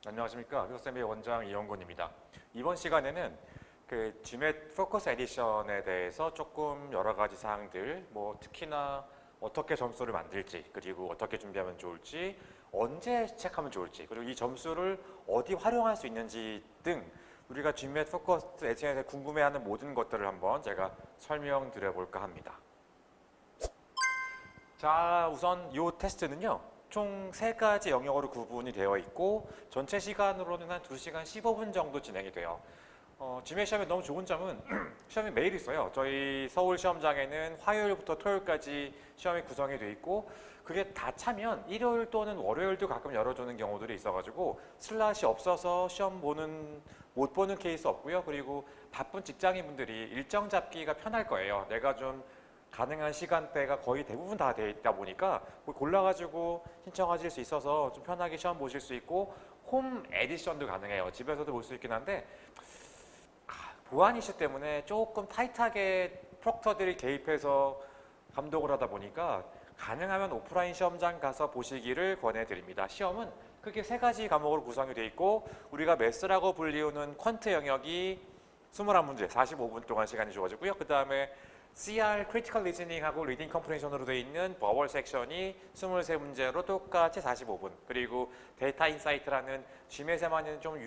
안녕하십니까. 휘서쌤의 원장 이영곤입니다. 이번 시간에는 그 GMAT 포커스 에디션에 대해서 조금 여러 가지 사항들, 특히나 어떻게 점수를 만들지, 그리고 어떻게 준비하면 좋을지, 언제 체크하면 좋을지, 그리고 이 점수를 어디 활용할 수 있는지 등 우리가 GMAT 포커스 에디션에 궁금해하는 모든 것들을 한번 제가 설명드려 볼까 합니다. 자, 우선 이 테스트는요. 총 3가지 영역으로 구분이 되어 있고 전체 시간으로는 한 2시간 15분 정도 진행이 돼요. GMAT 시험에 너무 좋은 점은 시험이 매일 있어요. 저희 서울 시험장에는 화요일부터 토요일까지 시험이 구성이 돼 있고 그게 다 차면 일요일 또는 월요일도 가끔 열어주는 경우들이 있어가지고 슬롯이 없어서 못 보는 케이스 없고요. 그리고 바쁜 직장인분들이 일정 잡기가 편할 거예요. 내가 좀 가능한 시간대가 거의 대부분 다 되어 있다 보니까 골라가지고 신청하실 수 있어서 좀 편하게 시험 보실 수 있고 홈 에디션도 가능해요. 집에서도 볼 수 있긴 한데 보안 이슈 때문에 조금 타이트하게 프록터들이 개입해서 감독을 하다 보니까 가능하면 오프라인 시험장 가서 보시기를 권해드립니다. 시험은 크게 3가지 과목으로 구성이 되어 있고 우리가 매스라고 불리우는 퀀트 영역이 21문제 45분 동안 시간이 주어지고요. 그 다음에 CR 크리티컬 리즈닝하고 리딩 컴프레hension으로 되어 있는 버벌 섹션이 23문제로 똑같이 45분, 그리고 데이터 인사이트라는 GMAT에만 있는 좀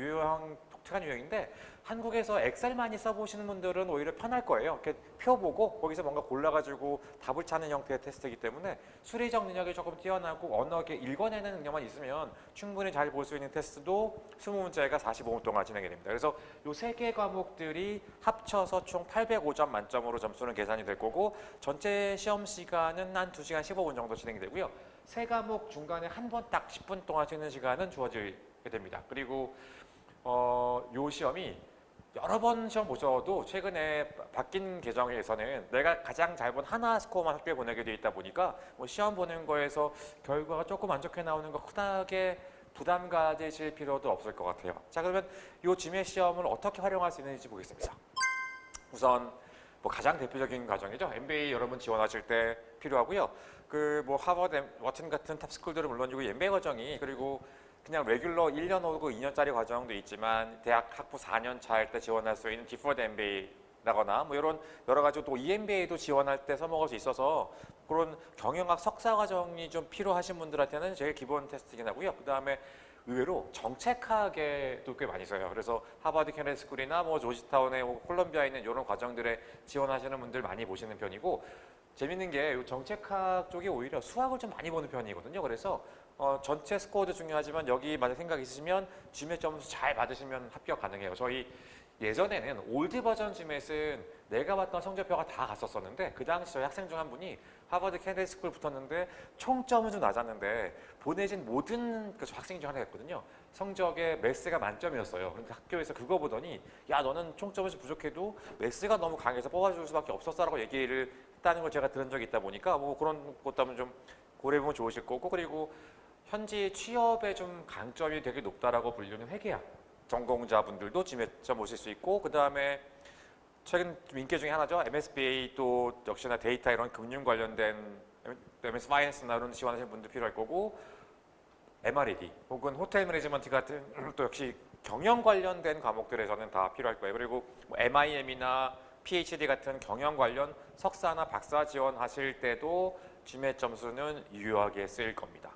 독특한 유형인데 한국에서 엑셀 많이 써보시는 분들은 오히려 편할 거예요. 이렇게 표 보고 거기서 뭔가 골라가지고 답을 찾는 형태의 테스트이기 때문에 수리적 능력이 조금 뛰어나고 언어에 읽어내는 능력만 있으면 충분히 잘 볼 수 있는 테스트도 20문제가 45분 동안 진행이 됩니다. 그래서 이 3개 과목들이 합쳐서 총 805점 만점으로 점수는 계산이 될 거고 전체 시험 시간은 한 2시간 15분 정도 진행이 되고요. 3과목 중간에 한 번 딱 10분 동안 쉬는 시간은 주어지게 됩니다. 그리고 요 시험이 여러 번 시험 보셔도 최근에 바뀐 개정에서는 내가 가장 잘 본 하나 스코어만 학교에 보내게 돼 있다 보니까 시험 보는 거에서 결과가 조금 안 좋게 나오는 거 흔하게 부담 가지실 필요도 없을 것 같아요. 자, 그러면 이 GMAT 시험을 어떻게 활용할 수 있는지 보겠습니다. 우선 가장 대표적인 과정이죠. MBA 여러분 지원하실 때 필요하고요. 하버드, 워튼 같은 탑스쿨들은 물론이고 MBA 과정이 그리고 그냥 레귤러 1년 오고 2년짜리 과정도 있지만 대학 학부 4년 차일 때 지원할 수 있는 디퍼드 MBA라거나 이런 여러 가지 또 EMBA도 지원할 때 써먹을 수 있어서 그런 경영학 석사 과정이 좀 필요하신 분들한테는 제일 기본 테스트이긴 하고요. 그 다음에 의외로 정책학에도 꽤 많이 써요. 그래서 하버드 케네디 스쿨이나 조지타운에 콜롬비아에 있는 이런 과정들에 지원하시는 분들 많이 보시는 편이고 재밌는 게 정책학 쪽이 오히려 수학을 좀 많이 보는 편이거든요. 그래서 전체 스코어도 중요하지만 여기 만약 생각 있으시면 GMAT 점수 잘 받으시면 합격 가능해요. 저희 예전에는 올드 버전 GMAT은 내가 봤던 성적표가 다 갔었었는데 그 당시 저희 학생 중 한 분이 하버드 케네디 스쿨 붙었는데 총점은 좀 낮았는데 보내진 모든 학생 중 하나였거든요. 성적에 매스가 만점이었어요. 그런데 학교에서 그거 보더니 야 너는 총점이 좀 부족해도 매스가 너무 강해서 뽑아줄 수밖에 없었어라고 얘기를 했다는 걸 제가 들은 적이 있다 보니까 그런 것도 한번 좀 고려해보면 좋으실 거고 그리고 현지 취업에 좀 강점이 되게 높다라고 불리는 회계학 전공자분들도 GMAT 보실 수 있고 그 다음에 최근 좀 인기 중에 하나죠. MSBA 또 역시나 데이터 이런 금융 관련된 MS 파이낸스나 이런 지원하시는 분들 필요할 거고 MRED 혹은 호텔 매니지먼트 같은 또 역시 경영 관련된 과목들에서는 다 필요할 거예요. 그리고 MIM이나 PhD 같은 경영 관련 석사나 박사 지원하실 때도 GMAT 점수는 유효하게 쓰일 겁니다.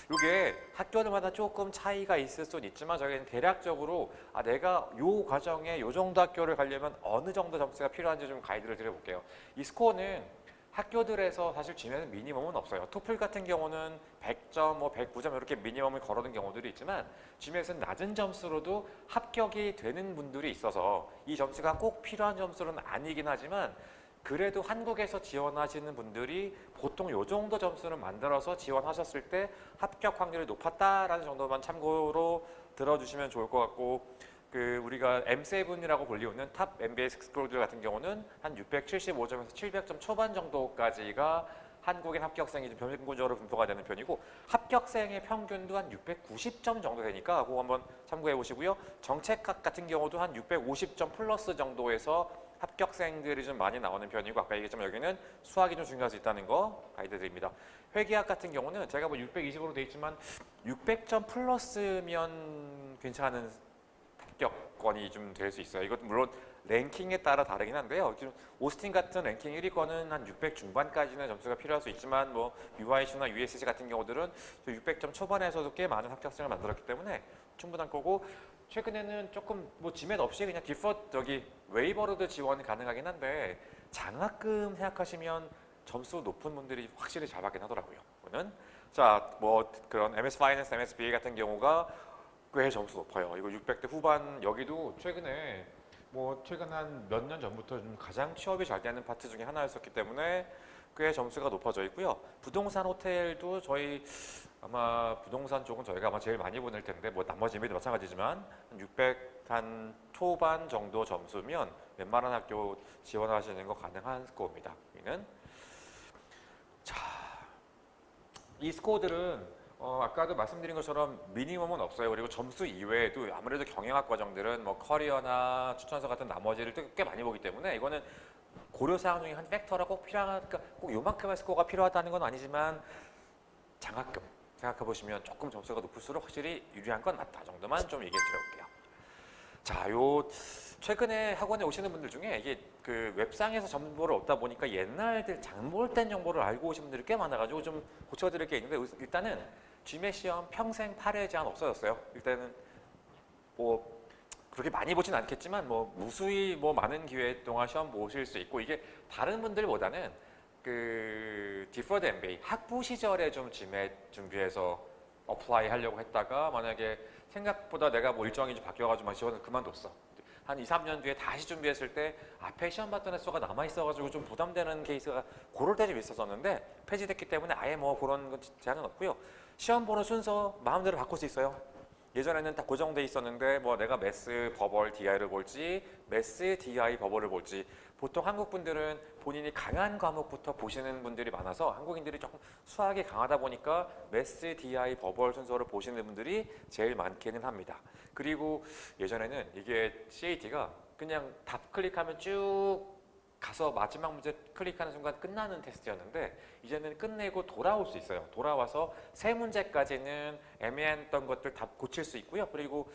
이게 학교들마다 조금 차이가 있을 수는 있지만 저희는 대략적으로 내가 이 과정에 이 정도 학교를 가려면 어느 정도 점수가 필요한지 좀 가이드를 드려볼게요. 이 스코어는 학교들에서 사실 GMAT은 미니멈은 없어요. 토플 같은 경우는 100점, 109점 이렇게 미니멈을 걸어둔 경우들이 있지만 GMAT은 낮은 점수로도 합격이 되는 분들이 있어서 이 점수가 꼭 필요한 점수는 아니긴 하지만 그래도 한국에서 지원하시는 분들이 보통 이 정도 점수를 만들어서 지원하셨을 때 합격 확률이 높았다라는 정도만 참고로 들어주시면 좋을 것 같고 우리가 M7이라고 불리우는 탑 MBA 스쿨들 같은 경우는 한 675점에서 700점 초반 정도까지가 한국인 합격생이 좀 평균적으로 분포가 되는 편이고 합격생의 평균도 한 690점 정도 되니까 그거 한번 참고해 보시고요. 정책학 같은 경우도 한 650점 플러스 정도에서 합격생들이 좀 많이 나오는 편이고 아까 얘기했지만 여기는 수학이 좀 중요할 수 있다는 거 가이드 드립니다. 회계학 같은 경우는 제가 뭐 620으로 돼 있지만 600점 플러스면 괜찮은 합격권이 좀 될 수 있어요. 이것 물론 랭킹에 따라 다르긴 한데요. 지금 오스틴 같은 랭킹 1위권은 한 600 중반까지는 점수가 필요할 수 있지만 뭐 UIC나 USC 같은 경우들은 600점 초반에서도 꽤 많은 합격생을 만들었기 때문에 충분한 거고 최근에는 조금 뭐 지맷 없이 그냥 디퍼 저기 웨이버로도 지원 가능하긴 한데 장학금 생각하시면 점수 높은 분들이 확실히 잘 받긴 하더라고요. 그거는 자뭐 그런 MS 파이낸스, MS BA 같은 경우가 꽤 점수 높아요. 이거 600대 후반 여기도 최근에 뭐 최근 한 몇 년 전부터 좀 가장 취업이 잘 되는 파트 중에 하나였었기 때문에 꽤 점수가 높아져 있고요. 부동산 호텔도 저희 아마 부동산 쪽은 저희가 아마 제일 많이 보낼 텐데 뭐 나머지 임에도 마찬가지지만 600 한 초반 정도 점수면 웬만한 학교 지원하시는 거 가능한 스코어입니다. 여기는 자, 이 스코어들은 아까도 말씀드린 것처럼 미니멈은 없어요. 그리고 점수 이외에도 아무래도 경영학 과정들은 뭐 커리어나 추천서 같은 나머지를 꽤 많이 보기 때문에 이거는 고려사항 중에 한 팩터라 꼭 필요하니까 그러니까 꼭 요만큼의 스코어가 필요하다는 건 아니지만 장학금 생각해 보시면 조금 점수가 높을수록 확실히 유리한 건 맞다 정도만 좀 얘기해 드려볼게요. 자, 요 최근에 학원에 오시는 분들 중에 이게 그 웹상에서 정보를 얻다 보니까 옛날들 장볼된 정보를 알고 오신 분들이 꽤 많아가지고 좀 고쳐드릴 게 있는데 일단은 GMAT 시험 평생 8회 제한 없어졌어요. 일단은 뭐 그렇게 많이 보진 않겠지만 뭐 무수히 뭐 많은 기회 동안 시험 보실 수 있고 이게 다른 분들보다는 그 디퍼드 MBA 학부 시절에 좀 GMAT 준비해서 어플라이 하려고 했다가 만약에 생각보다 내가 뭐 일정이 좀 바뀌어가지고 지원을 그만뒀어. 한 2, 3년 뒤에 다시 준비했을 때 앞에 시험 봤던 횟수가 남아있어가지고 좀 부담되는 케이스가 그럴 때 좀 있었었는데 폐지됐기 때문에 아예 뭐 그런 건 제한은 없고요. 시험 보는 순서 마음대로 바꿀 수 있어요. 예전에는 다 고정돼 있었는데 뭐 내가 매스, 버벌, DI를 볼지 매스, DI, 버벌을 볼지 보통 한국 분들은 본인이 강한 과목부터 보시는 분들이 많아서 한국인들이 조금 수학이 강하다 보니까 매스, DI, 버벌 순서를 보시는 분들이 제일 많기는 합니다. 그리고 예전에는 이게 CAT가 그냥 답 클릭하면 쭉 가서 마지막 문제 클릭하는 순간 끝나는 테스트였는데 이제는 끝내고 돌아올 수 있어요. 돌아와서 세 문제까지는 애매했던 것들 다 고칠 수 있고요. 그리고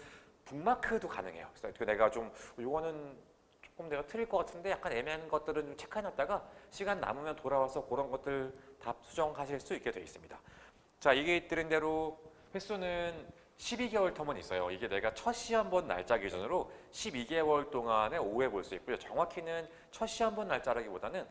북마크도 가능해요. 그래서 내가 좀 이거는 조금 내가 틀릴 것 같은데 약간 애매한 것들은 좀 체크해놨다가 시간 남으면 돌아와서 그런 것들 답 수정하실 수 있게 되어 있습니다. 자, 이게 드린 대로 횟수는 12개월 텀은 있어요. 이게 내가 첫 시험 본 날짜 기준으로 12개월 동안에 5회 볼 수 있고요. 정확히는 첫 시험 본 날짜라기보다는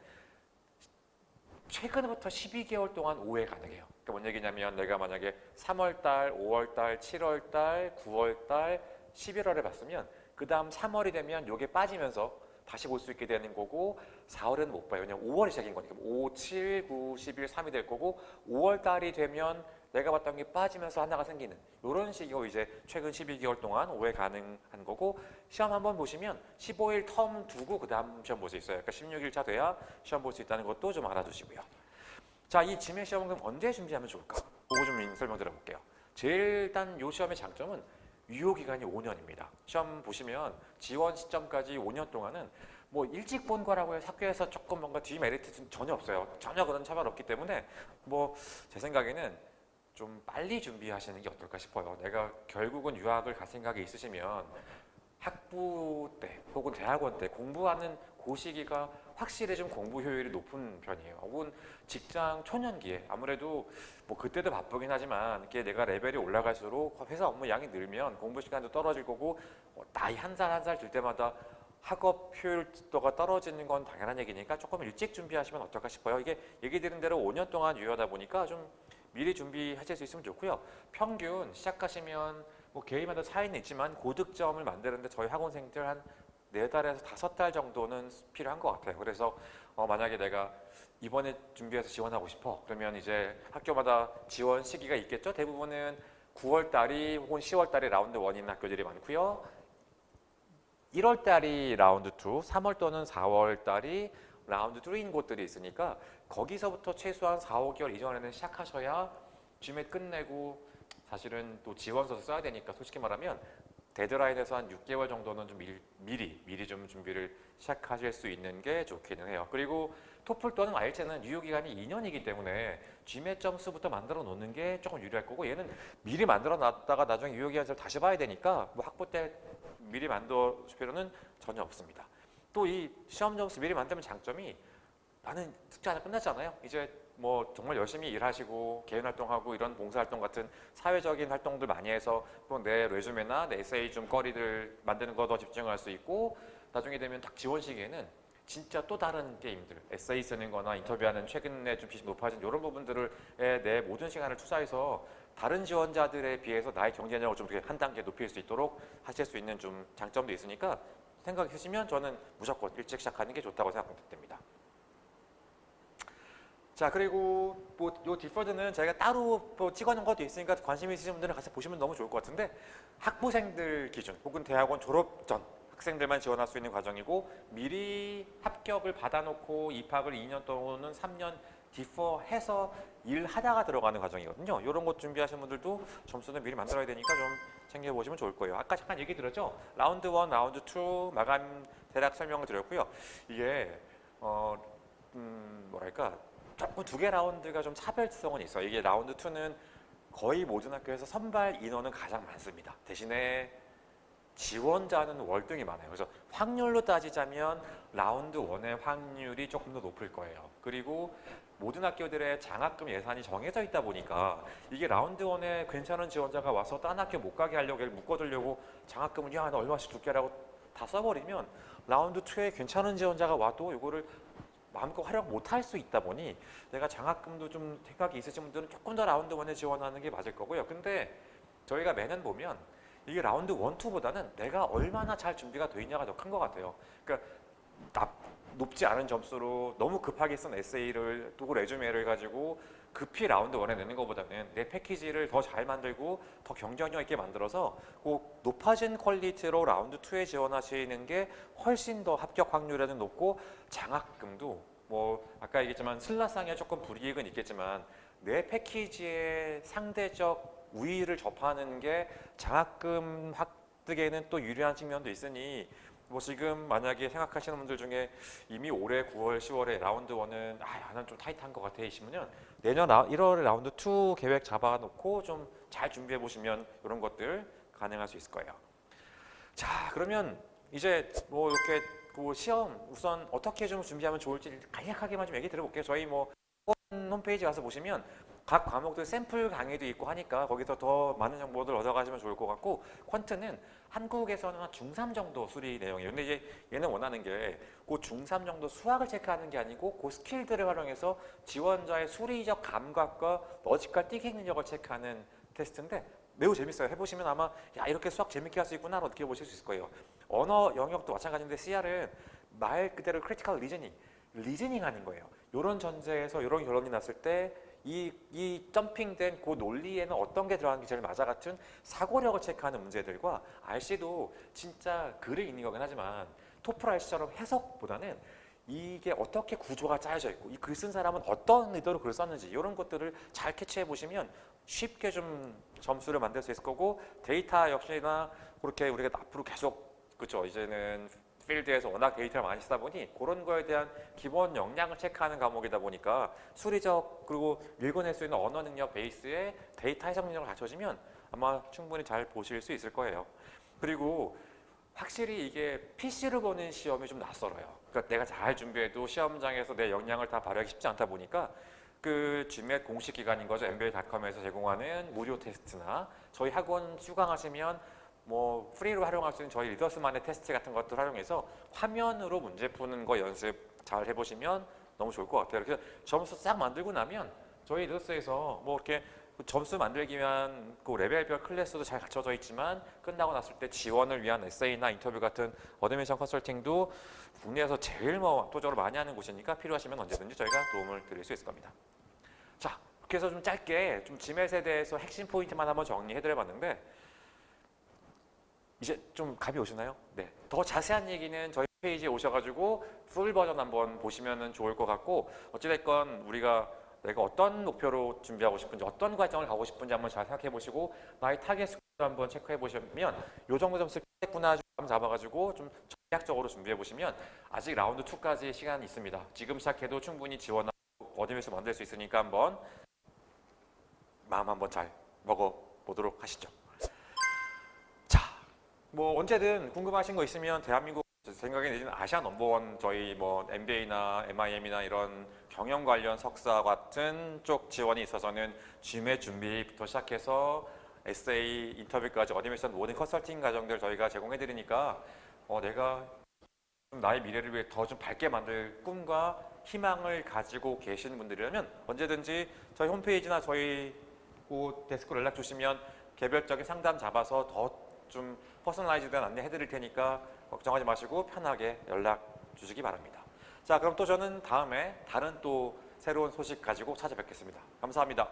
최근부터 12개월 동안 5회 가능해요. 그러니까 뭔 얘기냐면 내가 만약에 3월달, 5월달, 7월달, 9월달, 11월에 봤으면 그 다음 3월이 되면 요게 빠지면서 다시 볼 수 있게 되는 거고 4월은 못 봐요. 왜냐면 5월이 시작인 거니까 5, 7, 9, 11, 3이 될 거고 5월달이 되면 내가 봤던 게 빠지면서 하나가 생기는 이런 식이고 이제 최근 12개월 동안 5회 가능한 거고 시험 한번 보시면 15일 텀 두고 그 다음 시험 볼 수 있어요. 그러니까 16일차 돼야 시험 볼 수 있다는 것도 좀 알아두시고요. 자, 이 지매 시험은 그럼 언제 준비하면 좋을까? 그거 좀 설명드려 볼게요. 제일 일단 이 시험의 장점은 유효기간이 5년입니다. 시험 보시면 지원 시점까지 5년 동안은 뭐 일찍 본 거라고 해서 학교에서 조금 뭔가 디메리트는 전혀 없어요. 전혀 그런 차별 없기 때문에 뭐 제 생각에는 좀 빨리 준비하시는 게 어떨까 싶어요. 내가 결국은 유학을 갈 생각이 있으시면 학부 때 혹은 대학원 때 공부하는 그 시기가 확실히 좀 공부 효율이 높은 편이에요. 혹은 직장 초년기에 아무래도 뭐 그때도 바쁘긴 하지만 이게 내가 레벨이 올라갈수록 회사 업무 양이 늘면 공부 시간도 떨어질 거고 나이 한 살 한 살 들 때마다 학업 효율도가 떨어지는 건 당연한 얘기니까 조금 일찍 준비하시면 어떨까 싶어요. 이게 얘기 드린 대로 5년 동안 유효하다 보니까 좀 미리 준비하실 수 있으면 좋고요. 평균 시작하시면 뭐 개인마다 차이는 있지만 고득점을 만드는데 저희 학원생들 한 4달에서 5달 정도는 필요한 것 같아요. 그래서 만약에 내가 이번에 준비해서 지원하고 싶어 그러면 이제 학교마다 지원 시기가 있겠죠. 대부분은 9월달이 혹은 10월달이 라운드 1인 학교들이 많고요. 1월달이 라운드 2, 3월 또는 4월달이 라운드 3인 곳들이 있으니까 거기서부터 최소한 4, 5개월 이전에는 시작하셔야 GMAT 끝내고 사실은 또 지원서도 써야 되니까 솔직히 말하면 데드라인에서 한 6개월 정도는 좀 미리 좀 준비를 시작하실 수 있는 게 좋기는 해요. 그리고 토플 또는 아이엘츠는 유효 기간이 2년이기 때문에 GMAT 점수부터 만들어 놓는 게 조금 유리할 거고, 얘는 미리 만들어 놨다가 나중에 유효 기간 다시 봐야 되니까 뭐 학부 때 미리 만들 필요는 전혀 없습니다. 또 이 시험 점수 미리 만들면 장점이, 나는 숙제 하나 끝났잖아요. 이제 뭐 정말 열심히 일하시고 개인 활동하고 이런 봉사활동 같은 사회적인 활동들 많이 해서 내 레주메나 내 에세이 좀 거리들 만드는 거 더 집중할 수 있고, 나중에 되면 딱 지원 시기에는 진짜 또 다른 게임들, 에세이 쓰는 거나 인터뷰하는 최근에 좀 비중 높아진 이런 부분들에 내 모든 시간을 투자해서 다른 지원자들에 비해서 나의 경쟁력을 좀 한 단계 높일 수 있도록 하실 수 있는 좀 장점도 있으니까 생각이 드시면 저는 무조건 일찍 시작하는 게 좋다고 생각됩니다. 자, 그리고 뭐요 디퍼드는 저희가 따로 뭐 찍어놓은 것도 있으니까 관심 있으신 분들은 가서 보시면 너무 좋을 것 같은데, 학부생들 기준 혹은 대학원 졸업 전 학생들만 지원할 수 있는 과정이고, 미리 합격을 받아놓고 입학을 2년 또는 3년 디퍼해서 일하다가 들어가는 과정이거든요. 이런 것 준비하시는 분들도 점수는 미리 만들어야 되니까 좀 챙겨보시면 좋을 거예요. 아까 잠깐 얘기 들었죠? 라운드 1, 라운드 2 마감 대략 설명을 드렸고요. 이게 뭐랄까, 조금 두 개 라운드가 좀 차별성은 있어요. 이게 라운드 2는 거의 모든 학교에서 선발 인원은 가장 많습니다. 대신에 지원자는 월등히 많아요. 그래서 확률로 따지자면 라운드 1의 확률이 조금 더 높을 거예요. 그리고 모든 학교들의 장학금 예산이 정해져 있다 보니까 이게 라운드 1에 괜찮은 지원자가 와서 딴 학교 못 가게 하려고 묶어두려고 장학금을 야, 너 얼마씩 줄게라고 다 써버리면 라운드 2에 괜찮은 지원자가 와도 이거를 마음껏 활용 못할 수 있다 보니, 내가 장학금도 좀 생각이 있으신 분들은 조금 더 라운드 1에 지원하는 게 맞을 거고요. 근데 저희가 매년 보면 이게 라운드 1, 2보다는 내가 얼마나 잘 준비가 돼 있냐가 더 큰 것 같아요. 그러니까 높지 않은 점수로 너무 급하게 쓴 에세이를 또 레주메를 가지고 급히 라운드 1에 내는 것보다는 내 패키지를 더 잘 만들고 더 경쟁력 있게 만들어서 꼭 높아진 퀄리티로 라운드 2에 지원하시는 게 훨씬 더 합격 확률에는 높고, 장학금도 뭐 아까 얘기했지만 슬라상에 조금 불이익은 있겠지만 내 패키지의 상대적 우위를 접하는 게 장학금 획득에는 또 유리한 측면도 있으니, 뭐 지금 만약에 생각하시는 분들 중에 이미 올해 9월, 10월에 라운드 1은 나는 좀 타이트한 것 같아 이시면 내년 1월에 라운드 2 계획 잡아놓고 좀 잘 준비해 보시면 이런 것들 가능할 수 있을 거예요. 자, 그러면 이제 뭐 이렇게 그 시험 우선 어떻게 좀 준비하면 좋을지 간략하게만 좀 얘기 드려볼게요. 저희 뭐 홈페이지 가서 보시면 각 과목들 샘플 강의도 있고 하니까 거기서 더 많은 정보들 얻어가시면 좋을 것 같고, 퀀트는 한국에서는 한 중3 정도 수리 내용이에요. 근데 이제 얘는 원하는 게 그 중3 정도 수학을 체크하는 게 아니고 그 스킬들을 활용해서 지원자의 수리적 감각과 러지컬 띵킹 능력을 체크하는 테스트인데 매우 재밌어요. 해보시면 아마 야, 이렇게 수학 재밌게 할 수 있구나 느껴 보실 수 있을 거예요. 언어 영역도 마찬가지인데 CR은 말 그대로 크리티컬 리즈닝 하는 거예요. 이런 전제에서 이런 결론이 났을 때 이 점핑된 그 논리에는 어떤 게 들어가는 게 제일 맞아 같은 사고력을 체크하는 문제들과, RC도 진짜 글을 읽는 거긴 하지만 토플 RC처럼 해석보다는 이게 어떻게 구조가 짜여져 있고 이 글 쓴 사람은 어떤 의도로 글을 썼는지 이런 것들을 잘 캐치해 보시면 쉽게 좀 점수를 만들 수 있을 거고, 데이터 역시나 그렇게 우리가 앞으로 계속 그렇죠. 이제는 필드에서 워낙 데이터를 많이 쓰다 보니 그런 거에 대한 기본 역량을 체크하는 과목이다 보니까 수리적 그리고 읽어낼 수 있는 언어 능력 베이스에 데이터 해석 능력을 갖춰지면 아마 충분히 잘 보실 수 있을 거예요. 그리고 확실히 이게 PC로 보는 시험이 좀 낯설어요. 그러니까 내가 잘 준비해도 시험장에서 내 역량을 다 발휘하기 쉽지 않다 보니까 그 GMAT 공식 기관인 거죠. MBA.com에서 제공하는 무료 테스트나 저희 학원 수강하시면 뭐 프리로 활용할 수 있는 저희 리더스만의 테스트 같은 것들 활용해서 화면으로 문제 푸는 거 연습 잘 해보시면 너무 좋을 것 같아요. 그래서 점수 싹 만들고 나면 저희 리더스에서 뭐 이렇게 점수 만들기 위한 그 레벨별 클래스도 잘 갖춰져 있지만 끝나고 났을 때 지원을 위한 에세이나 인터뷰 같은 어드미션 컨설팅도 국내에서 제일 뭐 압도적으로 많이 하는 곳이니까 필요하시면 언제든지 저희가 도움을 드릴 수 있을 겁니다. 자, 그래서 좀 짧게 좀 GMAT에 대해서 핵심 포인트만 한번 정리해드려 봤는데 이제 좀 감이 오시나요? 네. 더 자세한 얘기는 저희 페이지에 오셔가지고 풀 버전 한번 보시면 좋을 것 같고, 어찌됐건 우리가 내가 어떤 목표로 준비하고 싶은지 어떤 과정을 가고 싶은지 한번 잘 생각해 보시고 나의 타겟 한번 체크해 보시면 요 정도 점수 했구나 좀 잡아가지고 좀 전략적으로 준비해 보시면 아직 라운드 2까지 시간이 있습니다. 지금 시작해도 충분히 지원하고 어드미션 만들 수 있으니까 한번 마음 한번 잘 먹어보도록 하시죠. 자, 뭐 언제든 궁금하신 거 있으면 대한민국 생각에 내지는 아시아 넘버원 저희 뭐 MBA나 MIM이나 이런 경영 관련 석사 같은 쪽 지원이 있어서는 GMAT 준비부터 시작해서 에세이 인터뷰까지 어드미션 모든 컨설팅 과정들 저희가 제공해 드리니까 내가 좀 나의 미래를 위해 더 좀 밝게 만들 꿈과 희망을 가지고 계신 분들이라면 언제든지 저희 홈페이지나 저희 데스크로 연락 주시면 개별적인 상담 잡아서 더 좀 퍼스널라이즈된 안내 해드릴 테니까 걱정하지 마시고 편하게 연락 주시기 바랍니다. 자, 그럼 또 저는 다음에 다른 또 새로운 소식 가지고 찾아뵙겠습니다. 감사합니다.